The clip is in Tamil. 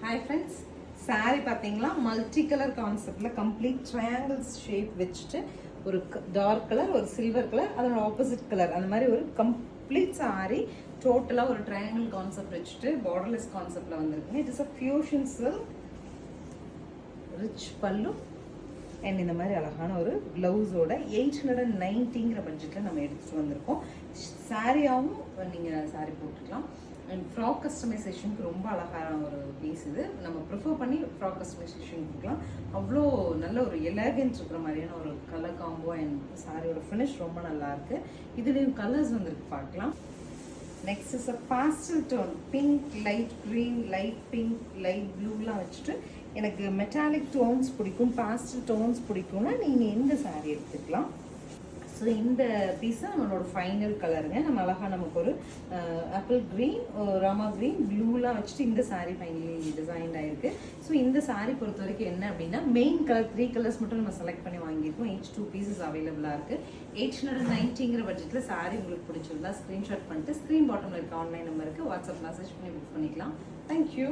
ஹாய் ஃப்ரெண்ட்ஸ், சாரி பார்த்தீங்களா மல்டி கலர் கான்செப்டில் கம்ப்ளீட் ட்ரையாங்கிள்ஸ் ஷேப் வச்சுட்டு ஒரு டார்க் கலர், ஒரு சில்வர் கலர், அதோட ஆப்போசிட் கலர், அந்த மாதிரி ஒரு கம்ப்ளீட் சாரி டோட்டலாக ஒரு ட்ரையாங்கிள் கான்செப்ட் வச்சுட்டு பார்டர்லெஸ் கான்செப்டில் வந்திருக்குங்க. It is a fusion silk, rich பல்லு அண்ட் இந்த மாதிரி அழகான ஒரு ப்ளவுஸோட 890ங்கிற பட்ஜெட்டில் நம்ம எடுத்துகிட்டு வந்திருக்கோம். சாரியாகவும் நீங்கள் சாரி போட்டுக்கலாம். அண்ட் ஃப்ராக் கஸ்டமைசேஷனுக்கு ரொம்ப அழகான ஒரு பீஸ் இது. நம்ம ப்ரிஃபர் பண்ணி ஃப்ராக் கஸ்டமைசேஷன் கொடுக்கலாம். அவ்வளோ நல்ல ஒரு எலகன்ட் இருக்கிற மாதிரியான ஒரு கலர் காம்போ அண்ட் சாரியோட ஃபினிஷ் ரொம்ப நல்லா இருக்கு. இதுலேயும் கலர்ஸ் வந்துருக்கு பார்க்கலாம். Next is a pastel tone, pink, light green, light pink, light ப்ளூலாம் வச்சுட்டு எனக்கு மெட்டாலிக் டோன்ஸ் பிடிக்கும், பாஸ்டல் டோன்ஸ் பிடிக்கும்னா நீங்கள் இந்த சாரீ எடுத்துக்கலாம். ஸோ இந்த பீஸை நம்மளோட ஃபைனல் கலருங்க. நம்ம அழகாக நமக்கு ஒரு ஆப்பிள் க்ரீன், ராமா க்ரீன், ப்ளூலாம் வச்சுட்டு இந்த சாரீ ஃபைனலி டிசைன்ட் ஆகிருக்கு. ஸோ இந்த சாரீ பொறுத்த வரைக்கும் என்ன அப்படின்னா மெயின் கலர் 3 கலர்ஸ் மட்டும் நம்ம செலக்ட் பண்ணி வாங்கியிருக்கோம். each 2 பீசஸ் அவைலபிளாக இருக்குது. 890ங்கிற பட்ஜெட்டில் சாரீ உங்களுக்கு பிடிச்சிருந்தா ஸ்க்ரீன்ஷாட் பண்ணிட்டு ஸ்க்ரீன் பாட்டமில் இருக்க ஆன்லைன் நம்பருக்கு வாட்ஸ்அப் மெசேஜ் பண்ணி புக் பண்ணிக்கலாம். தேங்க்யூ.